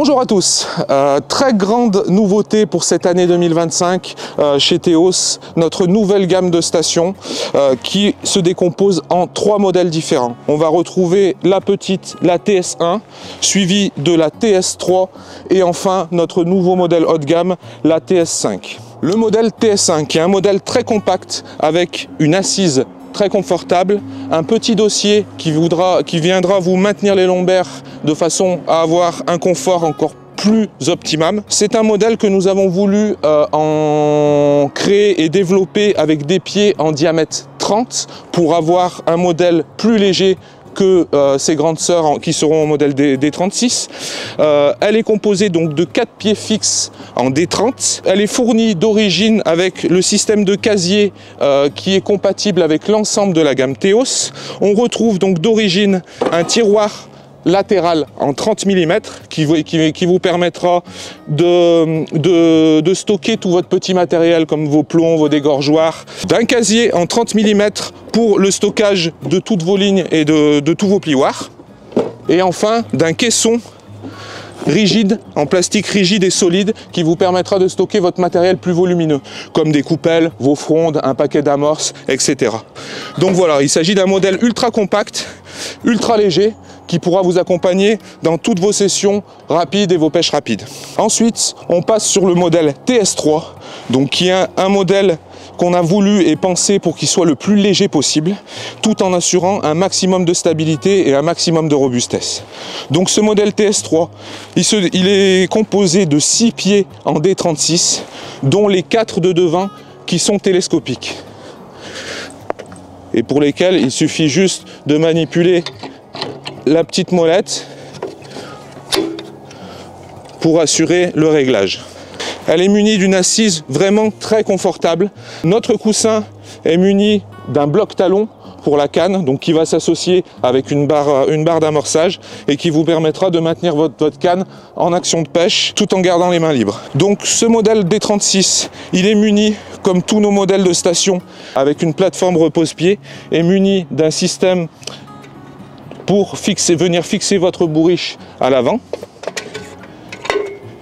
Bonjour à tous, très grande nouveauté pour cette année 2025 chez Teos, notre nouvelle gamme de stations qui se décompose en 3 modèles différents. On va retrouver la petite, la TS1, suivie de la TS3 et enfin notre nouveau modèle haut de gamme, la TS5. Le modèle TS5 qui est un modèle très compact avec une assise très confortable, un petit dossier qui viendra vous maintenir les lombaires de façon à avoir un confort encore plus optimum. C'est un modèle que nous avons voulu en créer et développer avec des pieds en diamètre 30 pour avoir un modèle plus léger que ses grandes sœurs qui seront au modèle D36. Elle est composée donc de 4 pieds fixes en D30. Elle est fournie d'origine avec le système de casier qui est compatible avec l'ensemble de la gamme Teos. On retrouve donc d'origine un tiroir latéral en 30 mm qui vous permettra de stocker tout votre petit matériel comme vos plombs, vos dégorgeoirs, d'un casier en 30 mm pour le stockage de toutes vos lignes et de tous vos plioirs, et enfin d'un caisson rigide, en plastique rigide et solide, qui vous permettra de stocker votre matériel plus volumineux, comme des coupelles, vos frondes, un paquet d'amorces, etc. Donc voilà, il s'agit d'un modèle ultra compact, ultra léger, qui pourra vous accompagner dans toutes vos sessions rapides et vos pêches rapides. Ensuite, on passe sur le modèle TS3, donc qui est un modèle qu'on a voulu et pensé pour qu'il soit le plus léger possible, tout en assurant un maximum de stabilité et un maximum de robustesse. Donc ce modèle TS3, il est composé de 6 pieds en D36, dont les 4 de devant qui sont télescopiques, et pour lesquels il suffit juste de manipuler la petite molette pour assurer le réglage. Elle est munie d'une assise vraiment très confortable. Notre coussin est muni d'un bloc talon pour la canne, donc qui va s'associer avec une barre d'amorçage et qui vous permettra de maintenir votre canne en action de pêche tout en gardant les mains libres. Donc ce modèle D36, il est muni, comme tous nos modèles de station, avec une plateforme repose-pied, et muni d'un système pour venir fixer votre bourriche à l'avant,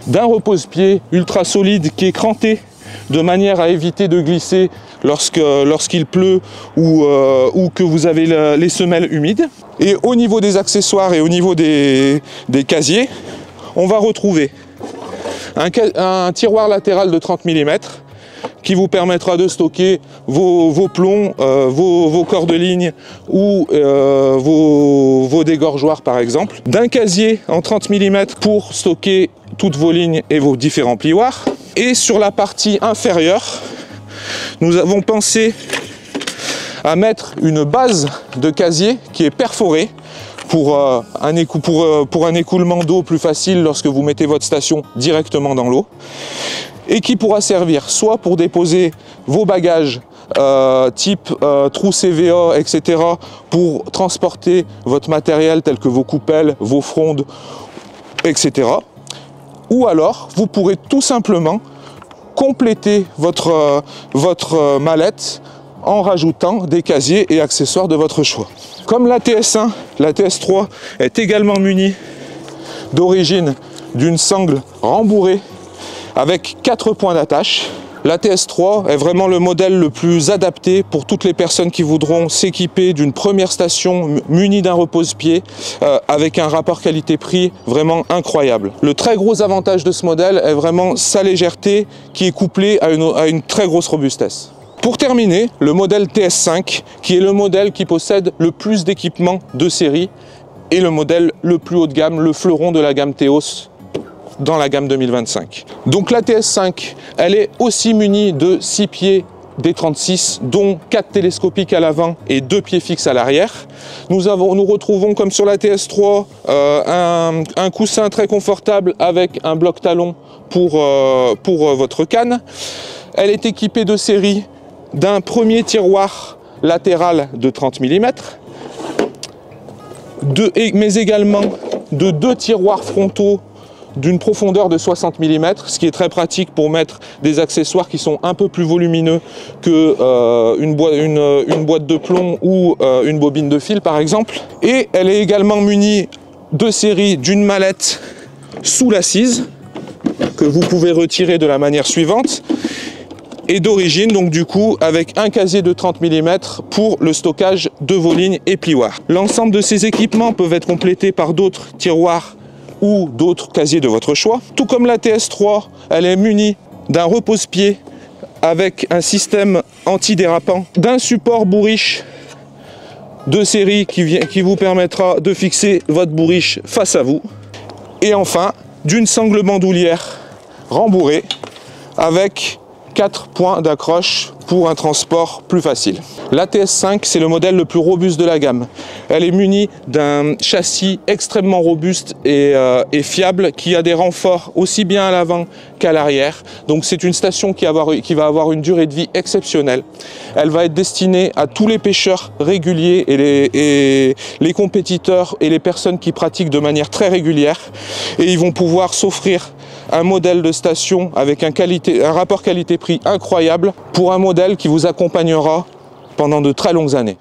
d'un repose-pied ultra solide qui est cranté de manière à éviter de glisser lorsqu'il pleut ou que vous avez les semelles humides. Et au niveau des accessoires et au niveau des casiers, on va retrouver un tiroir latéral de 30 mm qui vous permettra de stocker vos plombs, vos corps de ligne ou vos dégorgeoirs par exemple. D'un casier en 30 mm pour stocker toutes vos lignes et vos différents plioirs. Et sur la partie inférieure, nous avons pensé à mettre une base de casier qui est perforée pour un écoulement d'eau plus facile lorsque vous mettez votre station directement dans l'eau, et qui pourra servir soit pour déposer vos bagages type trou CVA, etc., pour transporter votre matériel tel que vos coupelles, vos frondes, etc. Ou alors, vous pourrez tout simplement compléter votre mallette en rajoutant des casiers et accessoires de votre choix. Comme la TS1, la TS3 est également munie d'origine d'une sangle rembourrée avec 4 points d'attache. La TS3 est vraiment le modèle le plus adapté pour toutes les personnes qui voudront s'équiper d'une première station munie d'un repose-pied avec un rapport qualité-prix vraiment incroyable. Le très gros avantage de ce modèle est vraiment sa légèreté qui est couplée à une très grosse robustesse. Pour terminer, le modèle TS5 qui est le modèle qui possède le plus d'équipements de série et le modèle le plus haut de gamme, le fleuron de la gamme Teos dans la gamme 2025. Donc la TS5, elle est aussi munie de 6 pieds D36, dont 4 télescopiques à l'avant et 2 pieds fixes à l'arrière. Nous retrouvons, comme sur la TS3, un coussin très confortable avec un bloc talon pour votre canne. Elle est équipée de série d'un premier tiroir latéral de 30 mm, mais également de 2 tiroirs frontaux d'une profondeur de 60 mm, ce qui est très pratique pour mettre des accessoires qui sont un peu plus volumineux qu'une boîte de plomb ou une bobine de fil par exemple. Et elle est également munie de série d'une mallette sous l'assise que vous pouvez retirer de la manière suivante. Et d'origine, donc du coup, avec un casier de 30 mm pour le stockage de vos lignes et plioirs. L'ensemble de ces équipements peuvent être complétés par d'autres tiroirs ou d'autres casiers de votre choix. Tout comme la TS3, elle est munie d'un repose-pied avec un système antidérapant, d'un support bourriche de série qui vous permettra de fixer votre bourriche face à vous. Et enfin, d'une sangle bandoulière rembourrée avec 4 points d'accroche pour un transport plus facile. La TS5, c'est le modèle le plus robuste de la gamme. Elle est munie d'un châssis extrêmement robuste et fiable qui a des renforts aussi bien à l'avant qu'à l'arrière. Donc c'est une station qui va avoir une durée de vie exceptionnelle. Elle va être destinée à tous les pêcheurs réguliers et les compétiteurs et les personnes qui pratiquent de manière très régulière. Et ils vont pouvoir s'offrir un modèle de station avec un rapport qualité-prix incroyable pour un modèle qui vous accompagnera pendant de très longues années.